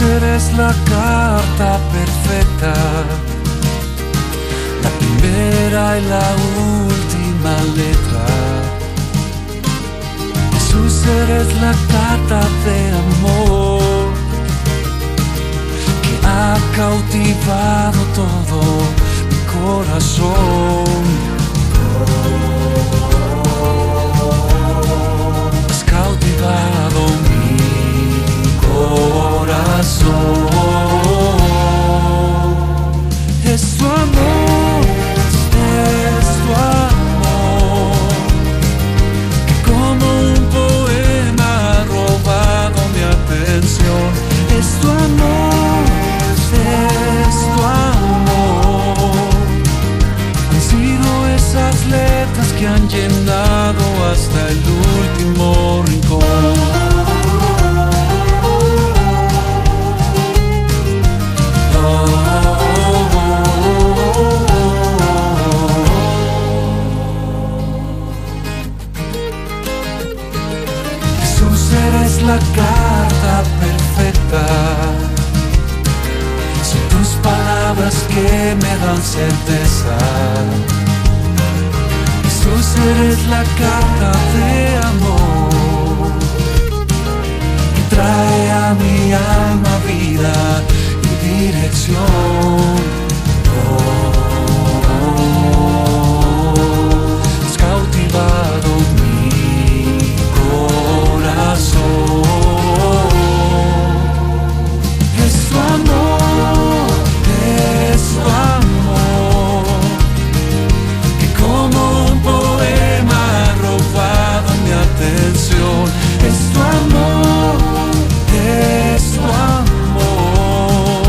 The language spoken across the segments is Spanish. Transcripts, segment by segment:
ser es la carta perfecta, la primera y la última letra. Jesús, eres la carta de amor que ha cautivado todo mi corazón. Has cautivado mi corazón. Es tu amor, es tu amor, que como un poema ha robado mi atención. Es tu amor, es tu amor. Han sido esas letras que han llenado hasta el último rincón. La carta perfecta, son tus palabras que me dan certeza. Jesús, eres la carta de amor que trae a mi alma vida y dirección. Has cautivado mi corazón. Es tu amor, es tu amor.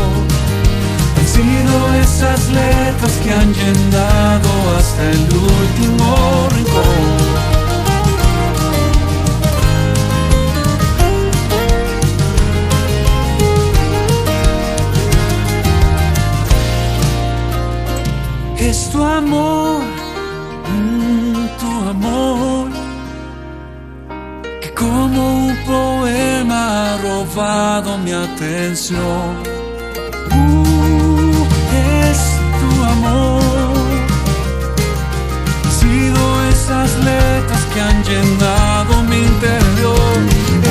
Han sido esas letras que han llenado hasta el último rincón. Es tu amor, tu amor, que como un poema ha robado mi atención. Es tu amor, han sido esas letras que han llenado mi interior.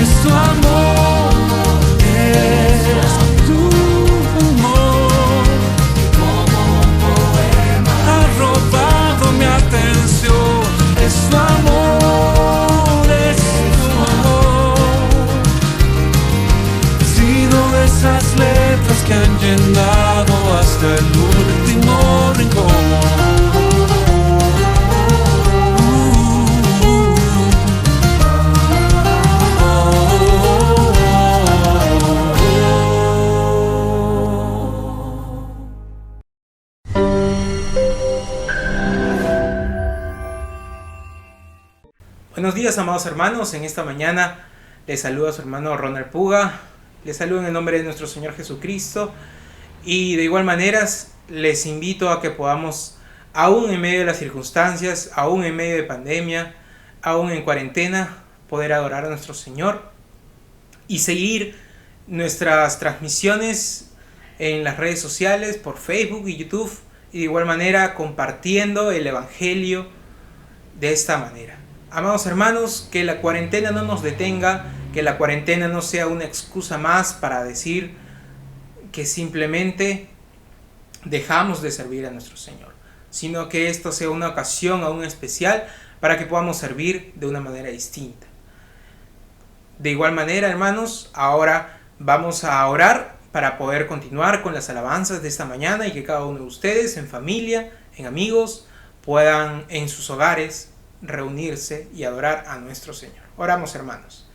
Es tu amor, es tu amor, que como un poema ha robado mi atención. Es tu amor, es tu amor. Han sido esas letras que han llenado hasta el último rincón. Buenos días, amados hermanos. En esta mañana les saluda su hermano Ronald Puga. Les saludo en el nombre de nuestro Señor Jesucristo. Y de igual manera les invito a que podamos, aún en medio de las circunstancias, aún en medio de pandemia, aún en cuarentena, poder adorar a nuestro Señor y seguir nuestras transmisiones en las redes sociales, por Facebook y YouTube, y de igual manera compartiendo el Evangelio de esta manera. Amados hermanos, que la cuarentena no nos detenga, que la cuarentena no sea una excusa más para decir que simplemente dejamos de servir a nuestro Señor, sino que esto sea una ocasión aún especial para que podamos servir de una manera distinta. De igual manera, hermanos, ahora vamos a orar para poder continuar con las alabanzas de esta mañana y que cada uno de ustedes, en familia, en amigos, puedan en sus hogares reunirse y adorar a nuestro Señor. Oramos, hermanos.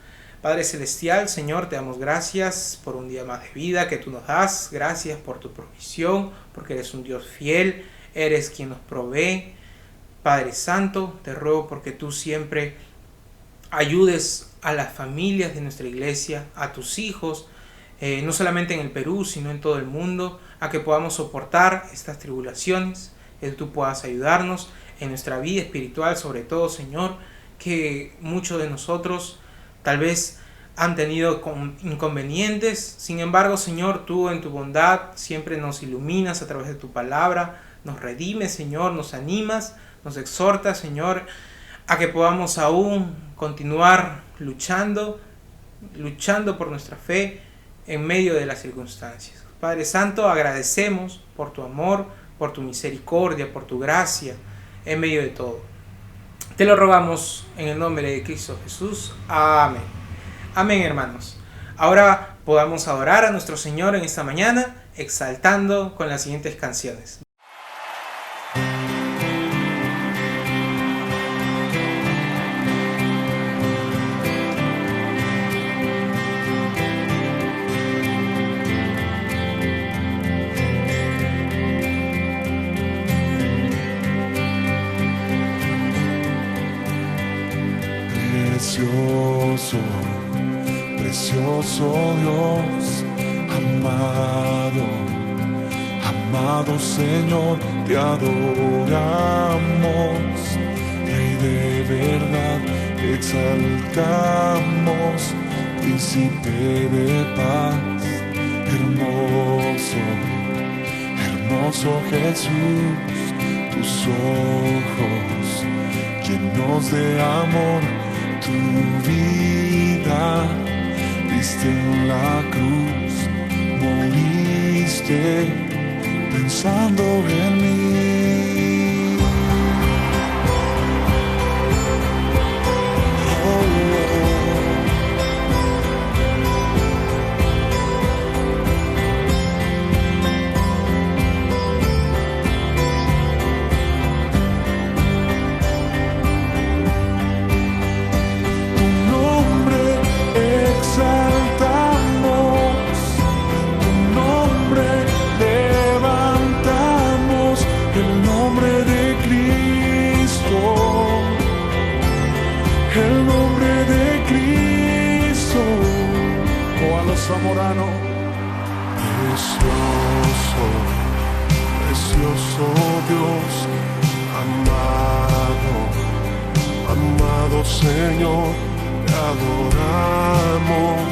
Padre Celestial, Señor, te damos gracias por un día más de vida que tú nos das. Gracias por tu provisión, porque eres un Dios fiel, eres quien nos provee. Padre Santo, te ruego porque tú siempre ayudes a las familias de nuestra iglesia, a tus hijos, no solamente en el Perú, sino en todo el mundo, a que podamos soportar estas tribulaciones, que tú puedas ayudarnos en nuestra vida espiritual, sobre todo, Señor, que muchos de nosotros tal vez han tenido inconvenientes. Sin embargo, Señor, tú en tu bondad siempre nos iluminas a través de tu palabra, nos redimes, Señor, nos animas, nos exhortas, Señor, a que podamos aún continuar luchando por nuestra fe en medio de las circunstancias. Padre Santo, agradecemos por tu amor, por tu misericordia, por tu gracia en medio de todo. Te lo rogamos en el nombre de Cristo Jesús. Amén. Amén, hermanos. Ahora podamos adorar a nuestro Señor en esta mañana, exaltando con las siguientes canciones. Precioso, precioso Dios, amado Señor, te adoramos, Rey de verdad, exaltamos, Príncipe de paz, hermoso Jesús, tus ojos llenos de amor, tu vida diste en la cruz, moriste pensando en mí. Zamorano, precioso Dios, amado Señor, te adoramos,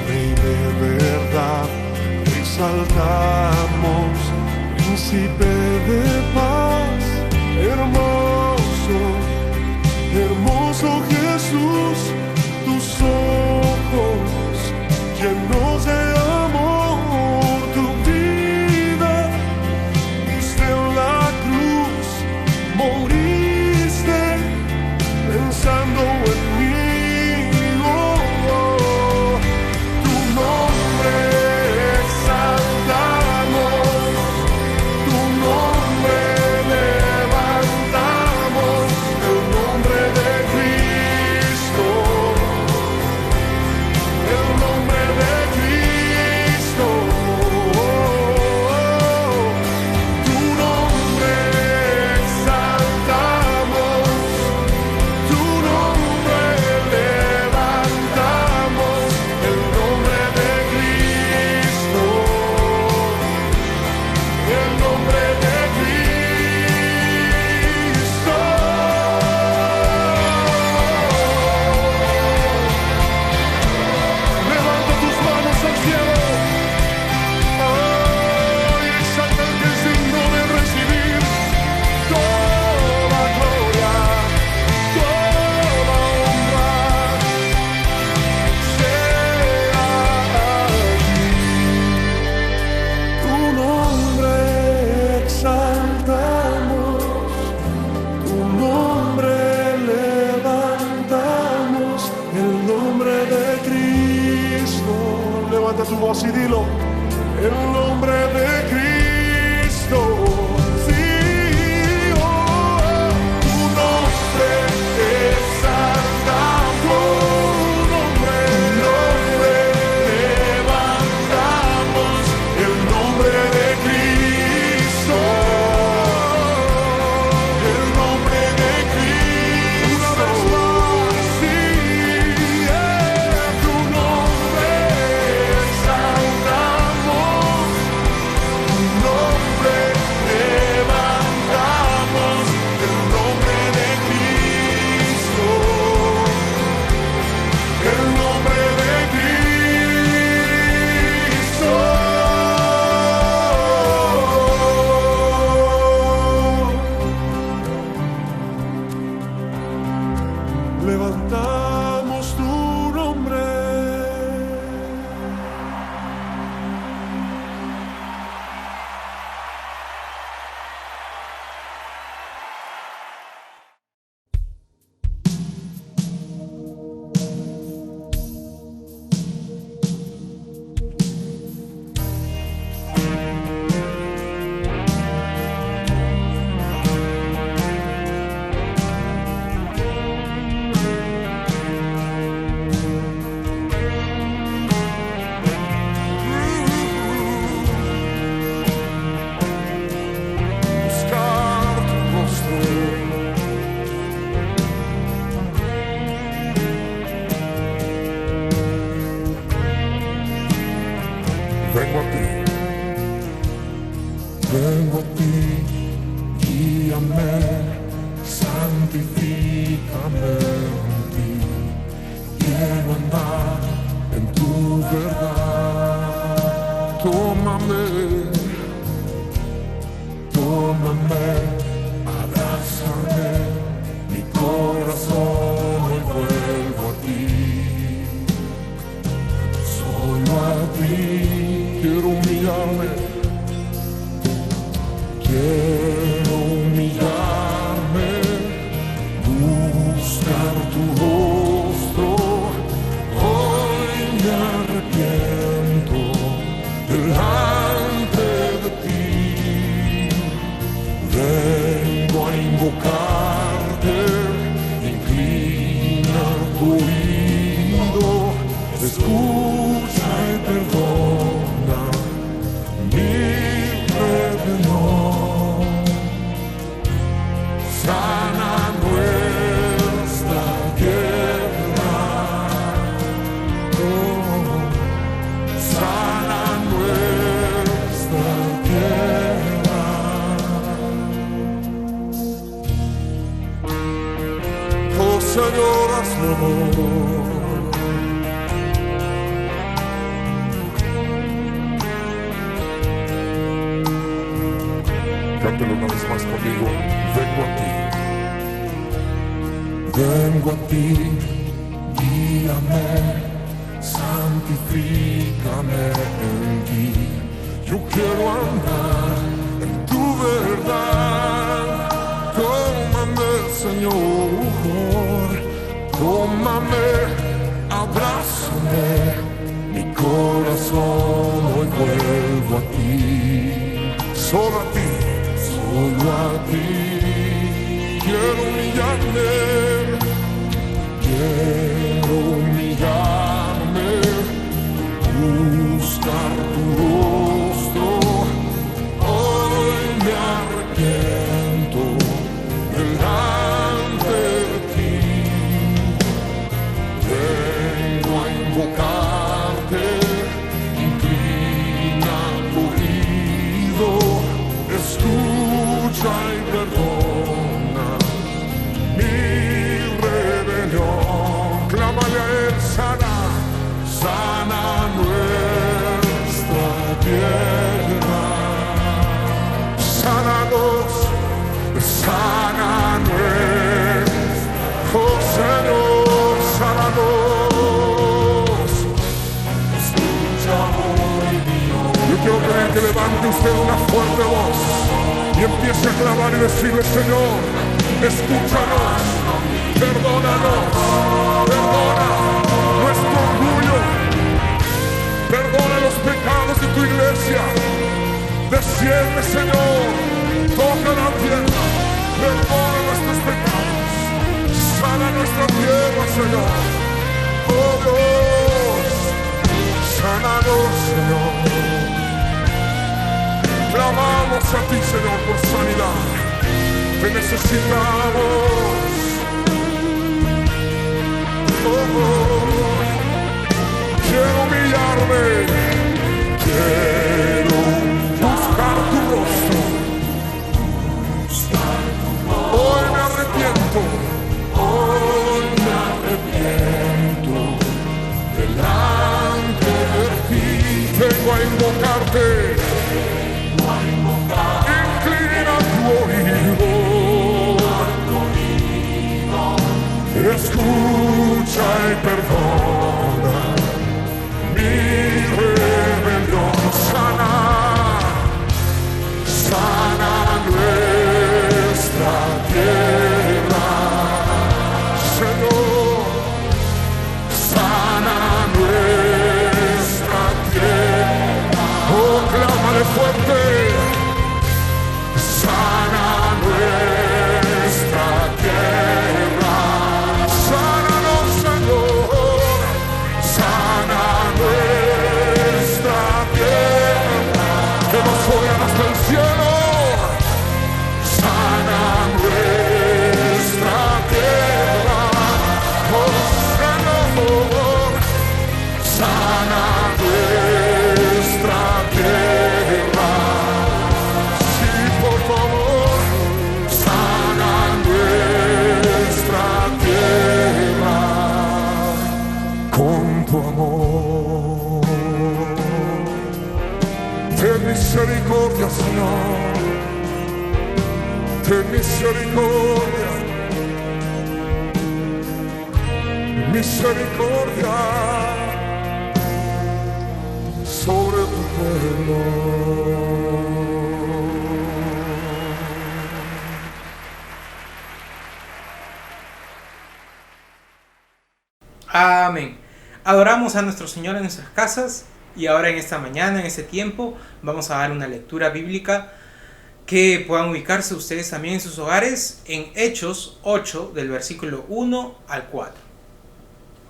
Rey de verdad, exaltamos, Príncipe de paz, hermoso Jesús, tus ojos llenos de amor, tu vida diste en la cruz, moriste pensando en mí. Tu nombre exaltamos, tu nombre levantamos, el nombre de Cristo. El nombre de Cristo, tu nombre exaltamos, tu nombre levantamos, el nombre de Cristo, el nombre de Cristo. Levanta tus manos al cielo, y exalta al que es digno de recibir toda gloria, toda honra, sea aquí. Tu nombre exaltamos, tu nombre levantamos, el nombre de Cristo. Levanta tu voz y dilo, el nombre de Cristo. Sí, tu nombre exaltamos, tu nombre levantamos, el nombre de Cristo. El nombre de Cristo. Una vez más, sí, tu nombre exaltamos, tu nombre vengo a ti, vengo a ti, guíame, santifícame en ti, quiero andar en tu verdad. Tómame, tómame, abrázame, mi corazón hoy vuelvo a ti. Solo a ti quiero humillarme, quiero humillarme, buscar tu rostro. Hoy me arrepiento delante de ti. Vengo a invocarte, inclina tu oído, escucha y perdona mi rebelión. Sana nuestra tierra, oh, sana nuestra tierra. Oh Señor, hazlo. Cántelo una vez más conmigo. Vengo a ti, vengo a ti, guíame, santifícame en ti. Yo quiero andar en tu verdad. Tómame, Señor, tómame, abrázame, mi corazón hoy vuelvo a ti. Solo a ti, solo a ti, quiero humillarme, quiero humillarme, buscar tu rostro. Hoy me arrepiento delante de ti. Vengo a invocarte, inclina tu oído, escucha y perdona mi rebelión. Clámale a él, sana, sana nuestra tierra. Sánanos, sana nuestra, oh Señor, sánanos. Escucha hoy Dios. Yo quiero pedir que levante usted una fuerte voz y empiece a clamar y decirle: Señor, escúchanos, perdónanos, perdona nuestro orgullo, perdona los pecados de tu iglesia. Desciende, Señor, toca la tierra, perdona nuestros pecados, sana nuestra tierra, Señor. Oh Dios, sánanos, Señor. Clamamos a ti, Señor, por sanidad. Te necesitamos. Oh, quiero humillarme, quiero buscar tu rostro. Hoy me arrepiento, hoy me arrepiento delante de ti. Vengo a invocarte. Inclina tu oído, escucha y perdona mi rebelión. Sana, sana nuestra tierra, Señor, sana nuestra tierra. Oh, misericordia, Señor, ten misericordia, misericordia sobre tu pueblo. Amén. Adoramos a nuestro Señor en nuestras casas y ahora en esta mañana, en este tiempo, vamos a dar una lectura bíblica que puedan ubicarse ustedes también en sus hogares en Hechos 8 del versículo 1 al 4.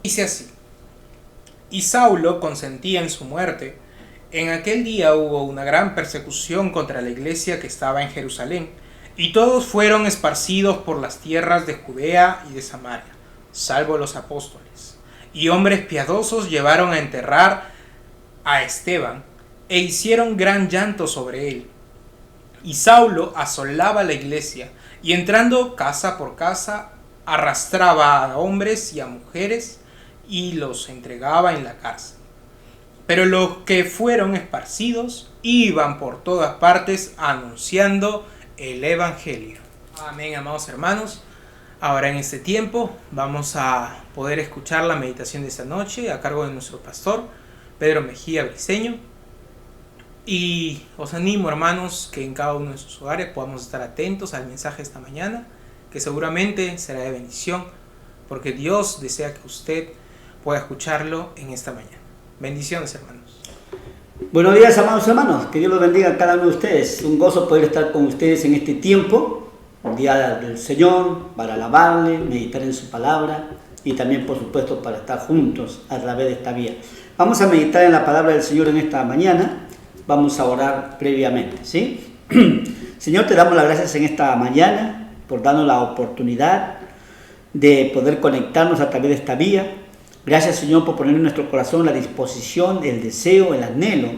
Dice así: y Saulo consentía en su muerte. En aquel día hubo una gran persecución contra la iglesia que estaba en Jerusalén, y todos fueron esparcidos por las tierras de Judea y de Samaria, salvo los apóstoles. Y hombres piadosos llevaron a enterrar a Esteban, e hicieron gran llanto sobre él. Y Saulo asolaba la iglesia, y entrando casa por casa, arrastraba a hombres y a mujeres, y los entregaba en la cárcel. Pero los que fueron esparcidos iban por todas partes anunciando el evangelio. Amén, amados hermanos. Ahora en este tiempo vamos a poder escuchar la meditación de esta noche a cargo de nuestro pastor Pedro Mejía Briceño. Y os animo, hermanos, que en cada uno de sus hogares podamos estar atentos al mensaje de esta mañana, que seguramente será de bendición, porque Dios desea que usted pueda escucharlo en esta mañana. Bendiciones, hermanos. Buenos días, amados hermanos. Que Dios los bendiga a cada uno de ustedes. Un gozo poder estar con ustedes en este tiempo, el día del Señor, para alabarle, meditar en su palabra y también, por supuesto, para estar juntos a través de esta vía. Vamos a meditar en la palabra del Señor en esta mañana. Vamos a orar previamente, ¿sí? Señor, te damos las gracias en esta mañana por darnos la oportunidad de poder conectarnos a través de esta vía. Gracias, Señor, por poner en nuestro corazón la disposición, el deseo, el anhelo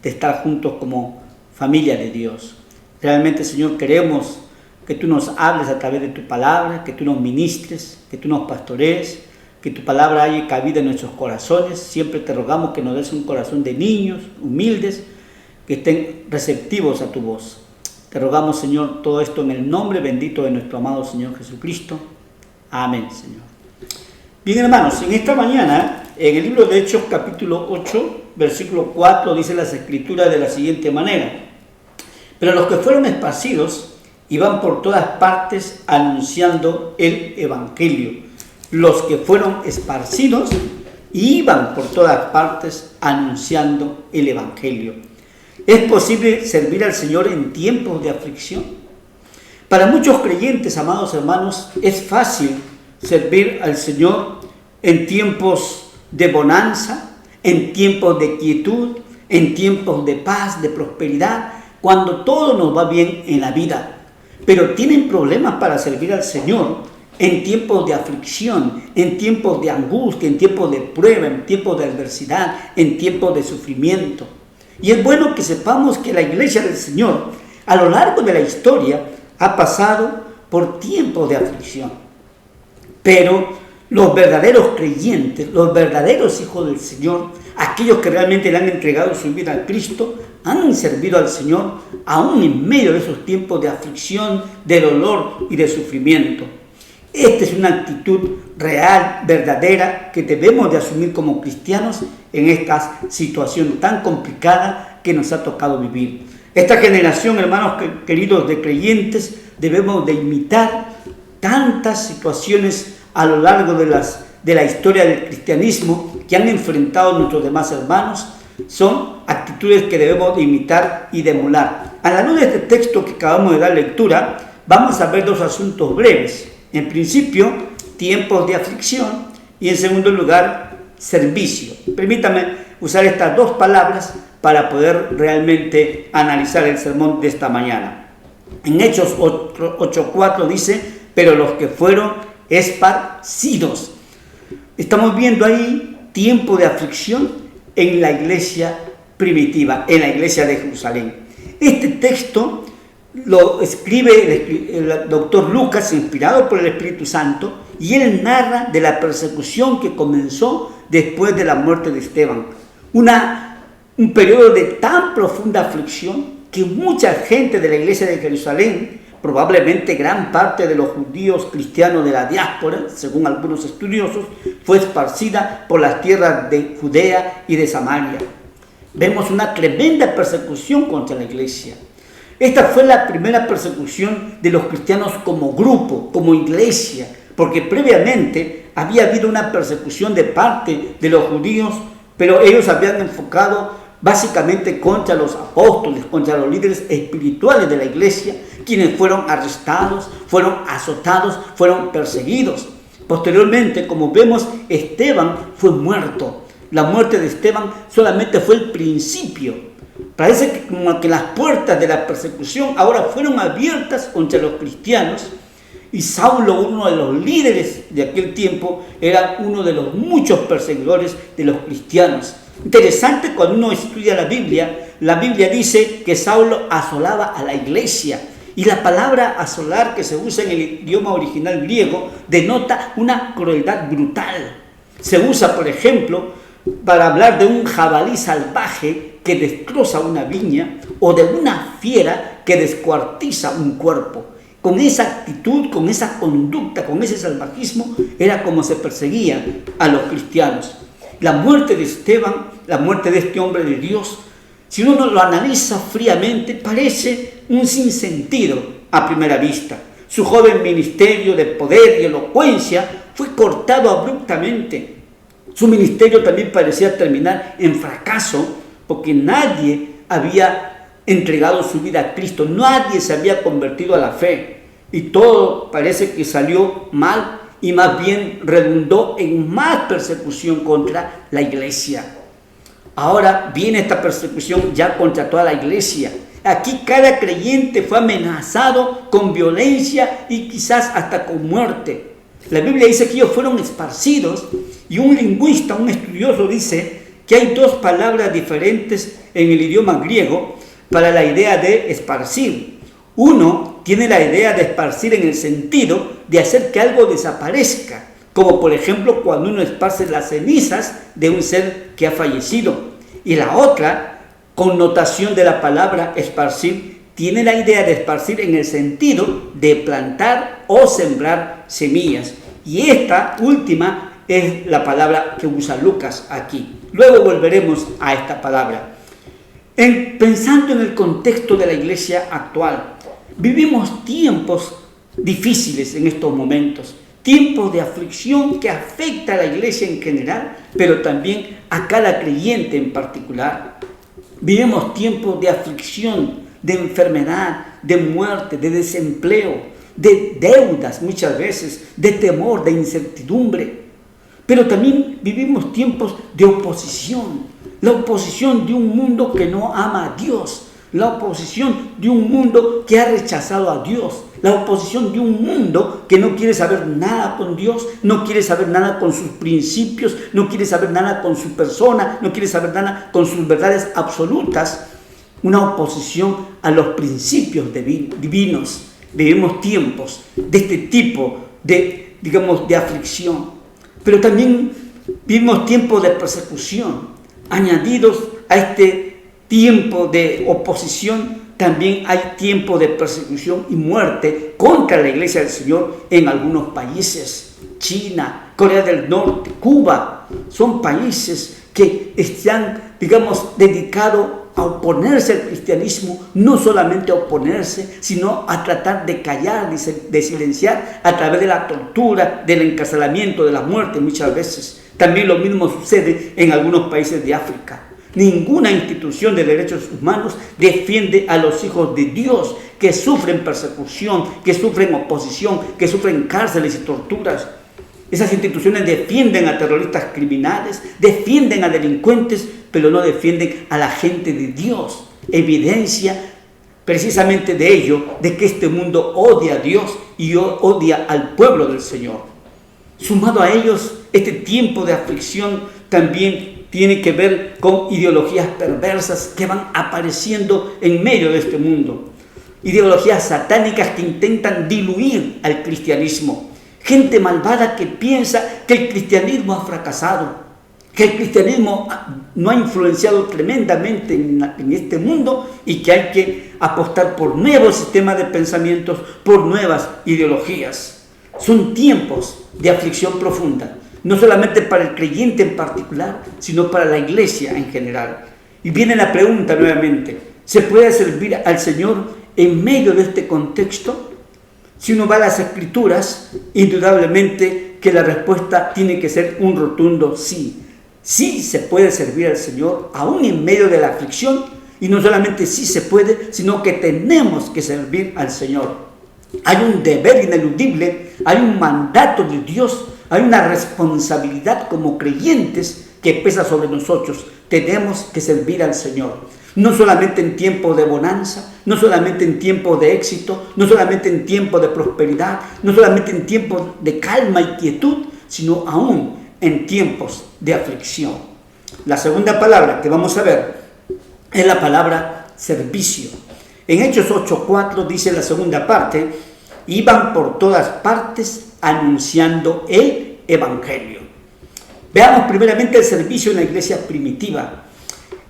de estar juntos como familia de Dios. Realmente, Señor, queremos que tú nos hables a través de tu palabra, que tú nos ministres, que tú nos pastorees, que tu palabra haya cabida en nuestros corazones. Siempre te rogamos que nos des un corazón de niños, humildes, que estén receptivos a tu voz. Te rogamos, Señor, todo esto en el nombre bendito de nuestro amado Señor Jesucristo. Amén, Señor. Bien, hermanos, en esta mañana, en el libro de Hechos, capítulo 8, versículo 4, dice las Escrituras de la siguiente manera: pero los que fueron esparcidos iban por todas partes anunciando el evangelio. Los que fueron esparcidos iban por todas partes anunciando el evangelio. ¿Es posible servir al Señor en tiempos de aflicción? Para muchos creyentes, amados hermanos, es fácil servir al Señor en tiempos de bonanza, en tiempos de quietud, en tiempos de paz, de prosperidad, cuando todo nos va bien en la vida. Pero tienen problemas para servir al Señor en tiempos de aflicción, en tiempos de angustia, en tiempos de prueba, en tiempos de adversidad, en tiempos de sufrimiento. Y es bueno que sepamos que la iglesia del Señor, a lo largo de la historia, ha pasado por tiempos de aflicción. Pero los verdaderos creyentes, los verdaderos hijos del Señor, aquellos que realmente le han entregado su vida a Cristo, han servido al Señor aún en medio de esos tiempos de aflicción, de dolor y de sufrimiento. Esta es una actitud real, verdadera, que debemos de asumir como cristianos en esta situación tan complicada que nos ha tocado vivir. Esta generación, hermanos queridos de creyentes, debemos de imitar tantas situaciones a lo largo de la historia del cristianismo que han enfrentado nuestros demás hermanos. Son actitudes que debemos de imitar y de emular. A la luz de este texto que acabamos de dar lectura, vamos a ver dos asuntos breves. En principio, tiempos de aflicción, y en segundo lugar, servicio. Permítame usar estas dos palabras para poder realmente analizar el sermón de esta mañana. En Hechos 8:4 dice: pero los que fueron esparcidos. Estamos viendo ahí tiempo de aflicción en la iglesia primitiva, en la iglesia de Jerusalén. Este texto lo escribe el doctor Lucas, inspirado por el Espíritu Santo, y él narra de la persecución que comenzó después de la muerte de Esteban. Una un periodo de tan profunda aflicción que mucha gente de la iglesia de Jerusalén, probablemente gran parte de los judíos cristianos de la diáspora, según algunos estudiosos, fue esparcida por las tierras de Judea y de Samaria. Vemos una tremenda persecución contra la iglesia. Esta fue la primera persecución de los cristianos como grupo, como iglesia, porque previamente había habido una persecución de parte de los judíos, pero ellos habían enfocado básicamente contra los apóstoles, contra los líderes espirituales de la iglesia, quienes fueron arrestados, fueron azotados, fueron perseguidos. Posteriormente, como vemos, Esteban fue muerto. La muerte de Esteban solamente fue el principio. Parece que como que las puertas de la persecución ahora fueron abiertas contra los cristianos, y Saulo, uno de los líderes de aquel tiempo, era uno de los muchos perseguidores de los cristianos. Interesante, cuando uno estudia la Biblia dice que Saulo asolaba a la iglesia, y la palabra asolar que se usa en el idioma original griego denota una crueldad brutal. Se usa, por ejemplo, para hablar de un jabalí salvaje que destroza una viña o de una fiera que descuartiza un cuerpo. Con esa actitud, con esa conducta, con ese salvajismo, era como se perseguía a los cristianos. La muerte de Esteban, la muerte de este hombre de Dios, si uno lo analiza fríamente, parece un sinsentido a primera vista. Su joven ministerio de poder y elocuencia fue cortado abruptamente. Su ministerio también parecía terminar en fracaso, porque nadie había entregado su vida a Cristo, nadie se había convertido a la fe, y todo parece que salió mal, y más bien redundó en más persecución contra la iglesia. Ahora viene esta persecución ya contra toda la iglesia. Aquí cada creyente fue amenazado con violencia y quizás hasta con muerte. La Biblia dice que ellos fueron esparcidos, y un lingüista, un estudioso, dice que hay dos palabras diferentes en el idioma griego para la idea de esparcir. Uno tiene la idea de esparcir en el sentido de hacer que algo desaparezca, como por ejemplo cuando uno esparce las cenizas de un ser que ha fallecido. Y la otra connotación de la palabra esparcir tiene la idea de esparcir en el sentido de plantar o sembrar semillas. Y esta última es la palabra que usa Lucas aquí. Luego volveremos a esta palabra. Pensando en el contexto de la iglesia actual, vivimos tiempos difíciles en estos momentos, tiempos de aflicción que afecta a la iglesia en general, pero también a cada creyente en particular. Vivimos tiempos de aflicción, de enfermedad, de muerte, de desempleo, de deudas muchas veces, de temor, de incertidumbre. Pero también vivimos tiempos de oposición, la oposición de un mundo que no ama a Dios, la oposición de un mundo que ha rechazado a Dios, la oposición de un mundo que no quiere saber nada con Dios, no quiere saber nada con sus principios, no quiere saber nada con su persona, no quiere saber nada con sus verdades absolutas, una oposición a los principios divinos. Vivimos tiempos de este tipo de aflicción, pero también vivimos tiempos de persecución. Añadidos a este tiempo de oposición, también hay tiempo de persecución y muerte contra la iglesia del Señor en algunos países. China, Corea del Norte, Cuba, son países que están, dedicados a oponerse al cristianismo, no solamente a oponerse, sino a tratar de callar, de silenciar a través de la tortura, del encarcelamiento, de la muerte muchas veces. También lo mismo sucede en algunos países de África. Ninguna institución de derechos humanos defiende a los hijos de Dios que sufren persecución, que sufren oposición, que sufren cárceles y torturas. Esas instituciones defienden a terroristas criminales, defienden a delincuentes, pero no defienden a la gente de Dios. Evidencia precisamente de ello, de que este mundo odia a Dios y odia al pueblo del Señor. Sumado a ellos, este tiempo de aflicción también tiene que ver con ideologías perversas que van apareciendo en medio de este mundo. Ideologías satánicas que intentan diluir al cristianismo. Gente malvada que piensa que el cristianismo ha fracasado. que el cristianismo no ha influenciado tremendamente en este mundo y que hay que apostar por nuevos sistemas de pensamientos, por nuevas ideologías. Son tiempos de aflicción profunda, no solamente para el creyente en particular, sino para la iglesia en general. Y viene la pregunta nuevamente, ¿se puede servir al Señor en medio de este contexto? Si uno va a las Escrituras, indudablemente que la respuesta tiene que ser un rotundo sí. Sí se puede servir al Señor aún en medio de la aflicción, y no solamente sí se puede, sino que tenemos que servir al Señor. Hay un deber ineludible, hay un mandato de Dios, hay una responsabilidad como creyentes que pesa sobre nosotros. Tenemos que servir al Señor. No solamente en tiempos de bonanza, no solamente en tiempos de éxito, no solamente en tiempos de prosperidad, no solamente en tiempos de calma y quietud, sino aún en tiempos de aflicción. La segunda palabra que vamos a ver es la palabra servicio. En Hechos 8:4 dice la segunda parte, iban por todas partes anunciando el Evangelio. Veamos primeramente el servicio en la iglesia primitiva.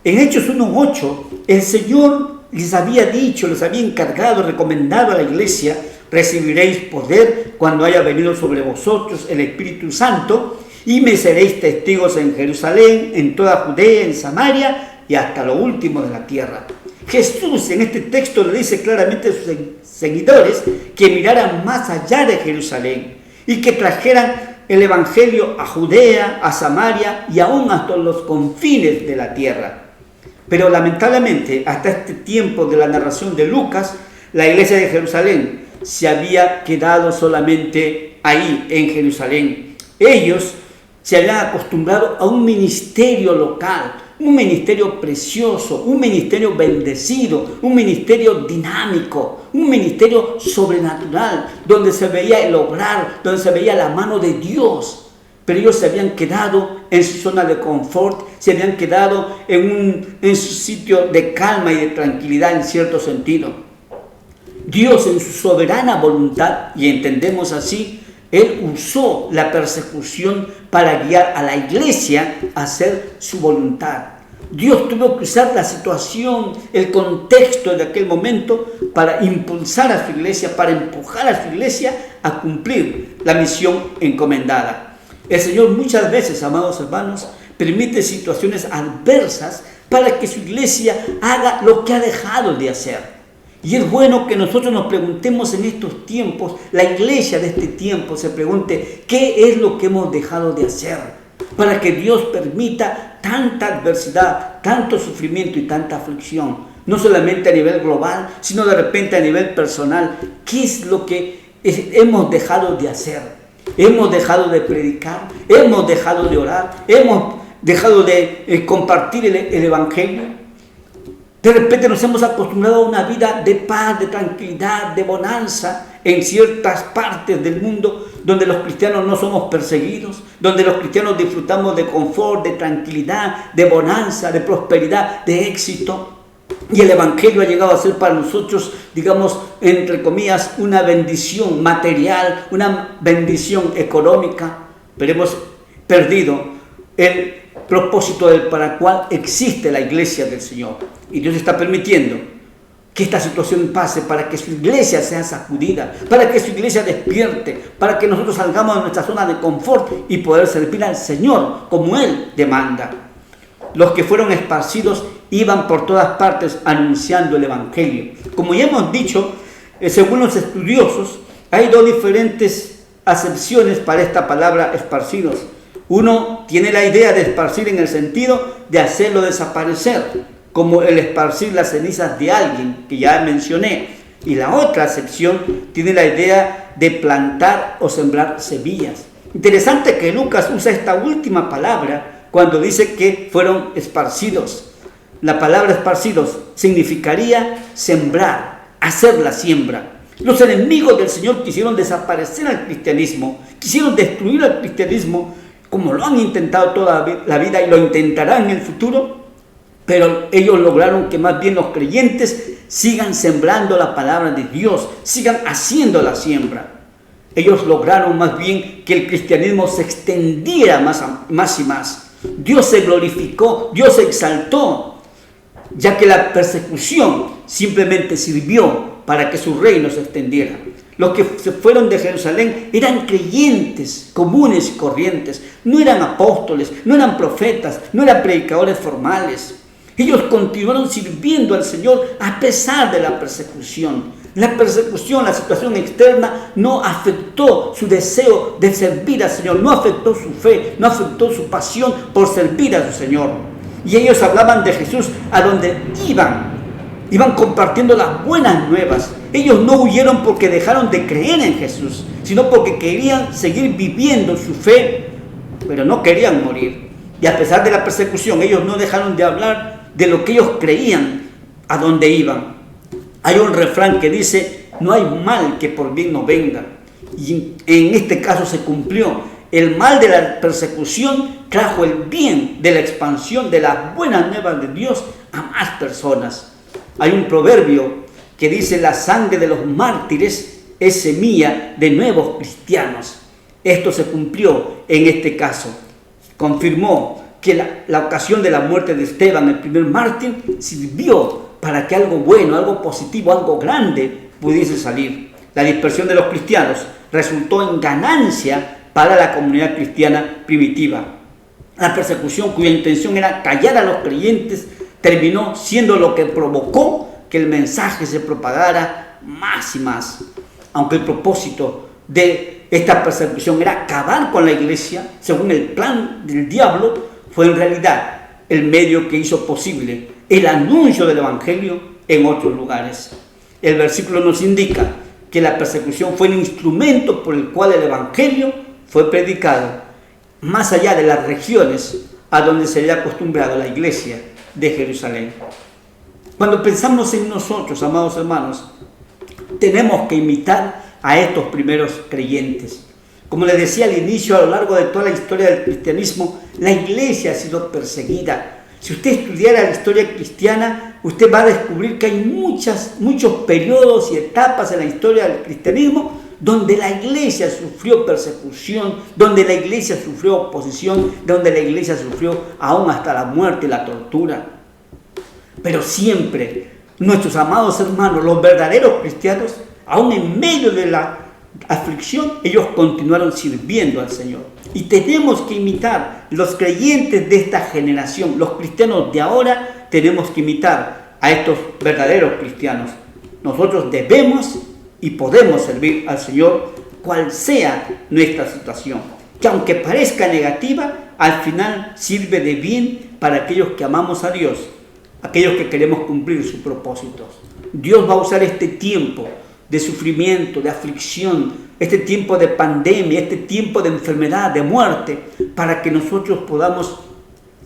En Hechos 1:8, el Señor les había dicho, les había encargado, recomendado a la iglesia, recibiréis poder cuando haya venido sobre vosotros el Espíritu Santo, y me seréis testigos en Jerusalén, en toda Judea, en Samaria y hasta lo último de la tierra. Jesús en este texto le dice claramente a sus seguidores que miraran más allá de Jerusalén y que trajeran el Evangelio a Judea, a Samaria y aún hasta los confines de la tierra. Pero lamentablemente, hasta este tiempo de la narración de Lucas, la iglesia de Jerusalén se había quedado solamente ahí, en Jerusalén. Ellos se habían acostumbrado a un ministerio local, un ministerio precioso, un ministerio bendecido, un ministerio dinámico, un ministerio sobrenatural, donde se veía el obrar, donde se veía la mano de Dios. Pero ellos se habían quedado en su zona de confort, se habían quedado en su sitio de calma y de tranquilidad en cierto sentido. Dios en su soberana voluntad, y entendemos así, Él usó la persecución para guiar a la iglesia a hacer su voluntad. Dios tuvo que usar la situación, el contexto de aquel momento para impulsar a su iglesia, para empujar a su iglesia a cumplir la misión encomendada. El Señor muchas veces, amados hermanos, permite situaciones adversas para que su iglesia haga lo que ha dejado de hacer. Y es bueno que nosotros nos preguntemos en estos tiempos, la iglesia de este tiempo se pregunte, ¿qué es lo que hemos dejado de hacer? Para que Dios permita tanta adversidad, tanto sufrimiento y tanta aflicción, no solamente a nivel global, sino de repente a nivel personal. ¿Qué es lo que hemos dejado de hacer? Hemos dejado de predicar, hemos dejado de orar, hemos dejado de compartir el Evangelio. De repente nos hemos acostumbrado a una vida de paz, de tranquilidad, de bonanza en ciertas partes del mundo donde los cristianos no somos perseguidos, donde los cristianos disfrutamos de confort, de tranquilidad, de bonanza, de prosperidad, de éxito. Y el Evangelio ha llegado a ser para nosotros, digamos, entre comillas, una bendición material, una bendición económica, pero hemos perdido el propósito para el cual existe la iglesia del Señor. Y Dios está permitiendo que esta situación pase para que su iglesia sea sacudida, para que su iglesia despierte, para que nosotros salgamos de nuestra zona de confort y poder servir al Señor como Él demanda. Los que fueron esparcidos iban por todas partes anunciando el Evangelio. Como ya hemos dicho, según los estudiosos, hay dos diferentes acepciones para esta palabra esparcidos. Uno tiene la idea de esparcir en el sentido de hacerlo desaparecer, como el esparcir las cenizas de alguien, que ya mencioné. Y la otra acepción tiene la idea de plantar o sembrar semillas. Interesante que Lucas usa esta última palabra cuando dice que fueron esparcidos. La palabra esparcidos significaría sembrar, hacer la siembra. Los enemigos del Señor quisieron desaparecer al cristianismo, quisieron destruir al cristianismo, como lo han intentado toda la vida y lo intentarán en el futuro, pero ellos lograron que más bien los creyentes sigan sembrando la palabra de Dios, sigan haciendo la siembra. Ellos lograron más bien que el cristianismo se extendiera más y más. Dios se glorificó, Dios se exaltó, ya que la persecución simplemente sirvió para que su reino se extendiera. Los que se fueron de Jerusalén eran creyentes comunes y corrientes, no eran apóstoles, no eran profetas, no eran predicadores formales. Ellos continuaron sirviendo al Señor a pesar de la persecución. La persecución, la situación externa no afectó su deseo de servir al Señor, no afectó su fe, no afectó su pasión por servir a su Señor. Y ellos hablaban de Jesús a donde iban compartiendo las buenas nuevas. Ellos no huyeron porque dejaron de creer en Jesús, sino porque querían seguir viviendo su fe, pero no querían morir. Y a pesar de la persecución, ellos no dejaron de hablar de lo que ellos creían, a dónde iban. Hay un refrán que dice: no hay mal que por bien no venga. Y en este caso se cumplió. El mal de la persecución trajo el bien de la expansión de las buenas nuevas de Dios a más personas. Hay un proverbio que dice: la sangre de los mártires es semilla de nuevos cristianos. Esto se cumplió en este caso. Confirmó que la ocasión de la muerte de Esteban, el primer mártir, sirvió para que algo bueno, algo positivo, algo grande pudiese salir. La dispersión de los cristianos resultó en ganancia para la comunidad cristiana primitiva. La persecución, cuya intención era callar a los creyentes, terminó siendo lo que provocó que el mensaje se propagara más y más. Aunque el propósito de esta persecución era acabar con la iglesia, según el plan del diablo, fue en realidad el medio que hizo posible el anuncio del Evangelio en otros lugares. El versículo nos indica que la persecución fue el instrumento por el cual el Evangelio fue predicado más allá de las regiones a donde se había acostumbrado la iglesia de Jerusalén. Cuando pensamos en nosotros, amados hermanos, tenemos que imitar a estos primeros creyentes. Como les decía al inicio, a lo largo de toda la historia del cristianismo, la iglesia ha sido perseguida. Si usted estudiara la historia cristiana, usted va a descubrir que hay muchos periodos y etapas en la historia del cristianismo donde la iglesia sufrió persecución, donde la iglesia sufrió oposición, donde la iglesia sufrió aún hasta la muerte y la tortura. Pero siempre nuestros amados hermanos, los verdaderos cristianos, aún en medio de la aflicción, ellos continuaron sirviendo al Señor. Y tenemos que imitar los creyentes de esta generación, los cristianos de ahora, tenemos que imitar a estos verdaderos cristianos. Nosotros debemos y podemos servir al Señor cual sea nuestra situación, que aunque parezca negativa, al final sirve de bien para aquellos que amamos a Dios, aquellos que queremos cumplir sus propósitos. Dios va a usar este tiempo de sufrimiento, de aflicción, este tiempo de pandemia, este tiempo de enfermedad, de muerte, para que nosotros podamos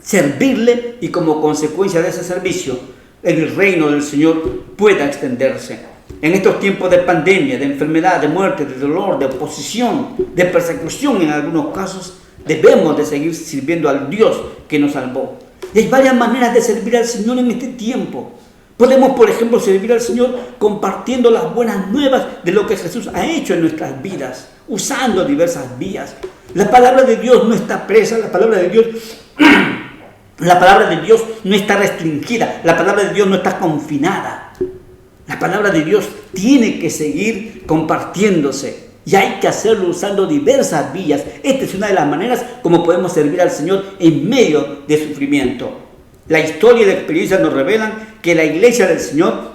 servirle y como consecuencia de ese servicio, el reino del Señor pueda extenderse. En estos tiempos de pandemia, de enfermedad, de muerte, de dolor, de oposición, de persecución en algunos casos, debemos de seguir sirviendo al Dios que nos salvó. Y hay varias maneras de servir al Señor en este tiempo. Podemos, por ejemplo, servir al Señor compartiendo las buenas nuevas de lo que Jesús ha hecho en nuestras vidas, usando diversas vías. La palabra de Dios no está presa, la palabra de Dios no está restringida, la palabra de Dios no está confinada. La palabra de Dios tiene que seguir compartiéndose y hay que hacerlo usando diversas vías. Esta es una de las maneras como podemos servir al Señor en medio de sufrimiento. La historia y la experiencia nos revelan que la iglesia del Señor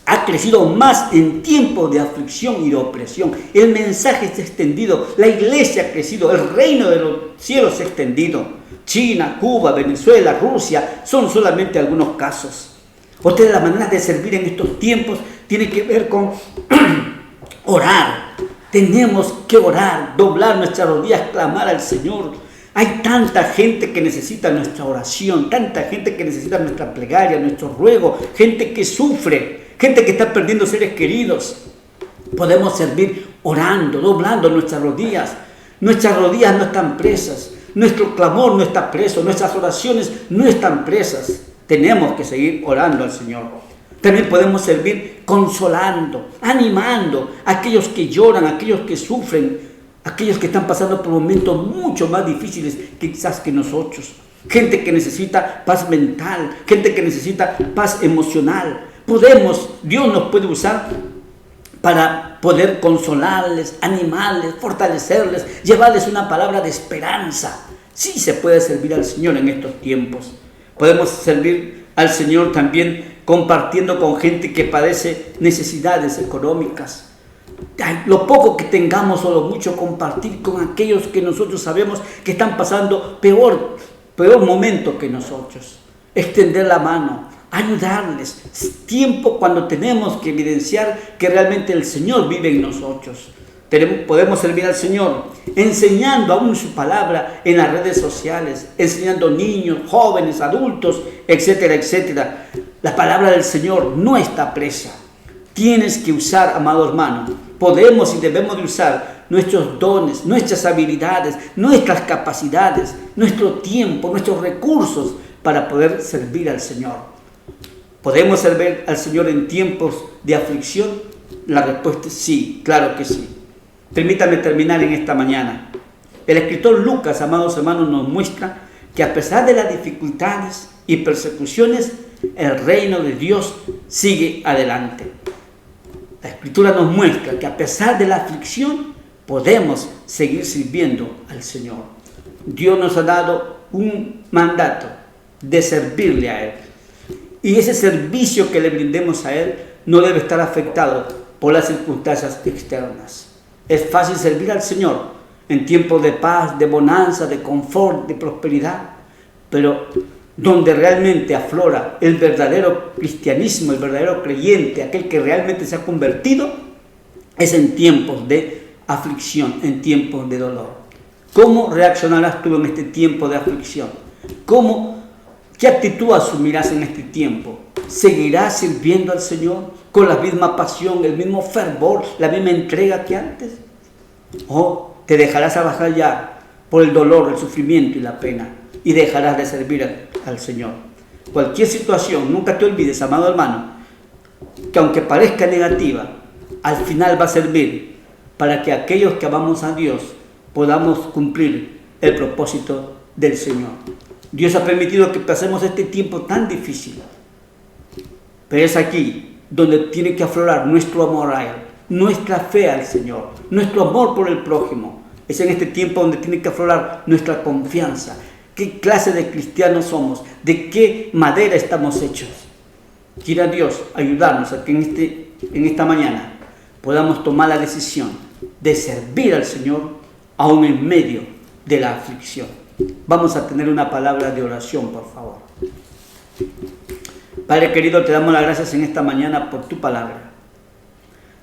ha crecido más en tiempos de aflicción y de opresión. El mensaje se ha extendido, la iglesia ha crecido, el reino de los cielos se ha extendido. China, Cuba, Venezuela, Rusia son solamente algunos casos. Otra de las maneras de servir en estos tiempos tiene que ver con orar. Tenemos que orar, doblar nuestras rodillas, clamar al Señor. Hay tanta gente que necesita nuestra oración, tanta gente que necesita nuestra plegaria, nuestro ruego, gente que sufre, gente que está perdiendo seres queridos. Podemos servir orando, doblando nuestras rodillas. Nuestras rodillas no están presas, nuestro clamor no está preso, nuestras oraciones no están presas. Tenemos que seguir orando al Señor. También podemos servir consolando, animando a aquellos que lloran, a aquellos que sufren, aquellos que están pasando por momentos mucho más difíciles quizás que nosotros. gente que necesita paz mental, gente que necesita paz emocional. Dios nos puede usar para poder consolarles, animarles, fortalecerles, llevarles una palabra de esperanza. Sí se puede servir al Señor en estos tiempos. Podemos servir al Señor también compartiendo con gente que padece necesidades económicas. Lo poco que tengamos o lo mucho, compartir con aquellos que nosotros sabemos que están pasando peor momento que nosotros. Extender la mano, ayudarles. Es tiempo cuando tenemos que evidenciar que realmente el Señor vive en nosotros. Podemos servir al Señor enseñando aún su palabra en las redes sociales, enseñando niños, jóvenes, adultos, etcétera, etcétera. La palabra del Señor no está presa. Tienes que usar, amado hermano, podemos y debemos de usar nuestros dones, nuestras habilidades, nuestras capacidades, nuestro tiempo, nuestros recursos para poder servir al Señor. ¿Podemos servir al Señor en tiempos de aflicción? La respuesta es sí, claro que sí. Permítame terminar en esta mañana. El escritor Lucas, amados hermanos, nos muestra que a pesar de las dificultades y persecuciones, el reino de Dios sigue adelante. La Escritura nos muestra que a pesar de la aflicción, podemos seguir sirviendo al Señor. Dios nos ha dado un mandato de servirle a Él. Y ese servicio que le brindemos a Él no debe estar afectado por las circunstancias externas. Es fácil servir al Señor en tiempos de paz, de bonanza, de confort, de prosperidad, pero donde realmente aflora el verdadero cristianismo, el verdadero creyente, aquel que realmente se ha convertido, es en tiempos de aflicción, en tiempos de dolor. ¿Cómo reaccionarás tú en este tiempo de aflicción? ¿Qué actitud asumirás en este tiempo? ¿Seguirás sirviendo al Señor con la misma pasión, el mismo fervor, la misma entrega que antes? ¿O te dejarás abajar ya por el dolor, el sufrimiento y la pena y dejarás de servir al Señor? Cualquier situación, nunca te olvides, amado hermano, que aunque parezca negativa, al final va a servir para que aquellos que amamos a Dios podamos cumplir el propósito del Señor. Dios ha permitido que pasemos este tiempo tan difícil, pero es aquí donde tiene que aflorar nuestro amor a Él, nuestra fe al Señor, nuestro amor por el prójimo. Es en este tiempo donde tiene que aflorar nuestra confianza. ¿Qué clase de cristianos somos? ¿De qué madera estamos hechos? Quiera Dios ayudarnos a que en esta mañana podamos tomar la decisión de servir al Señor aún en medio de la aflicción. Vamos a tener una palabra de oración, por favor. Padre querido, te damos las gracias en esta mañana por tu palabra.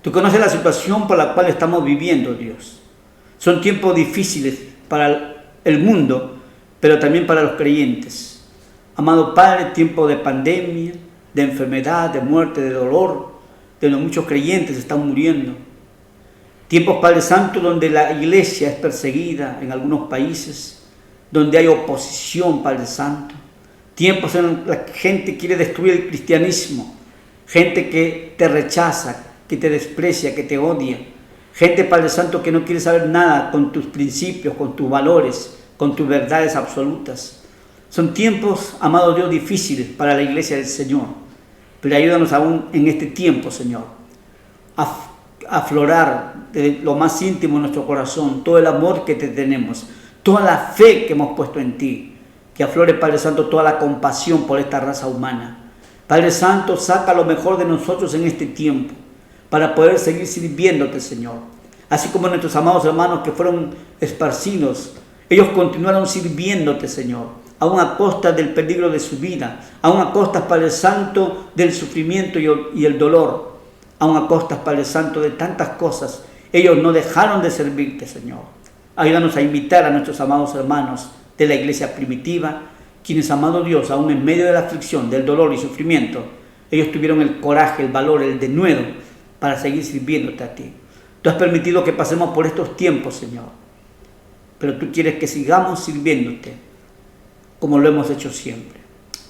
Tú conoces la situación por la cual estamos viviendo, Dios. Son tiempos difíciles para el mundo, pero también para los creyentes. Amado Padre, tiempo de pandemia, de enfermedad, de muerte, de dolor, donde muchos creyentes están muriendo. Tiempos, Padre Santo, donde la iglesia es perseguida en algunos países, donde hay oposición, Padre Santo. Tiempos en los que la gente quiere destruir el cristianismo, gente que te rechaza, que te desprecia, que te odia. Gente, Padre Santo, que no quiere saber nada con tus principios, con tus valores, con tus verdades absolutas. Son tiempos, amado Dios, difíciles para la iglesia del Señor. Pero ayúdanos aún en este tiempo, Señor, a aflorar de lo más íntimo de nuestro corazón todo el amor que te tenemos, toda la fe que hemos puesto en ti. Que aflore, Padre Santo, toda la compasión por esta raza humana. Padre Santo, saca lo mejor de nosotros en este tiempo para poder seguir sirviéndote, Señor. Así como nuestros amados hermanos que fueron esparcidos, ellos continuaron sirviéndote, Señor, aún a costa del peligro de su vida, aún a costas, Padre Santo, del sufrimiento y el dolor, aún a costas, Padre Santo, de tantas cosas. Ellos no dejaron de servirte, Señor. Ayúdanos a invitar a nuestros amados hermanos de la iglesia primitiva, quienes, amado Dios, aún en medio de la aflicción, del dolor y sufrimiento, ellos tuvieron el coraje, el valor, el denuedo para seguir sirviéndote a ti. Tú has permitido que pasemos por estos tiempos, Señor, pero tú quieres que sigamos sirviéndote como lo hemos hecho siempre.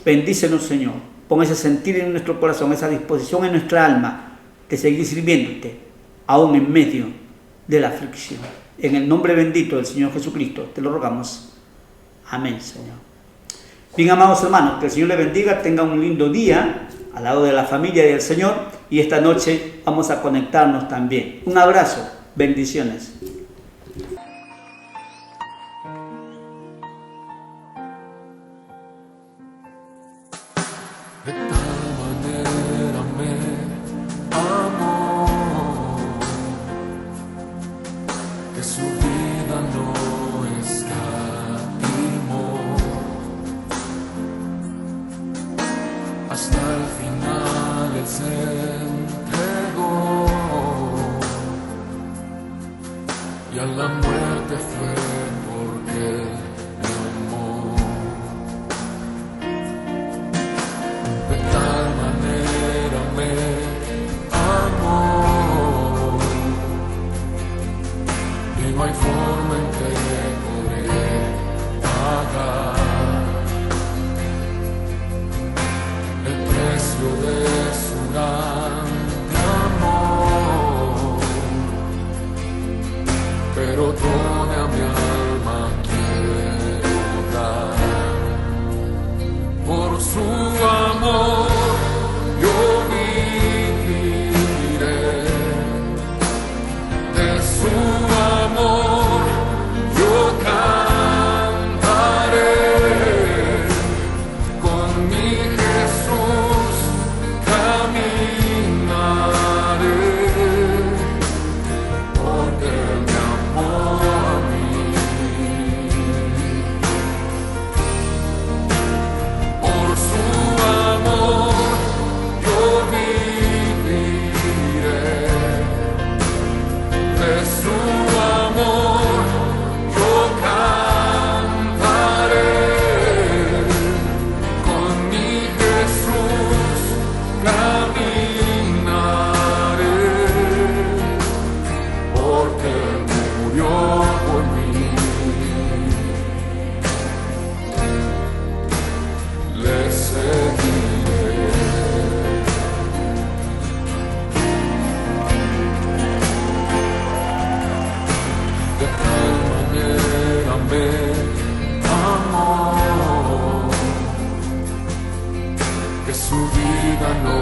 Bendícenos, Señor, pon ese sentir en nuestro corazón, esa disposición en nuestra alma de seguir sirviéndote aún en medio de la aflicción. En el nombre bendito del Señor Jesucristo te lo rogamos. Amén, Señor. Bien, amados hermanos, que el Señor les bendiga, tengan un lindo día al lado de la familia y del Señor, y esta noche vamos a conectarnos también. Un abrazo, bendiciones. De tal manera me amó que su vida no escatimó, hasta el final Él se entregó y a la muerte fue porque me amó. De tal manera me amó y no hay forma en que podré pagar el precio de su grande amor, pero toda mi alma quiero dar por su amor. Yo viviré de su amor, yo cantaré, con mi Jesús caminaré, porque me amó a mí. Por su amor yo viviré, de su amor yo cantaré, con mi Jesús caminaré, porque murió por mí. Le seguiré. De tal manera me amó que su vida no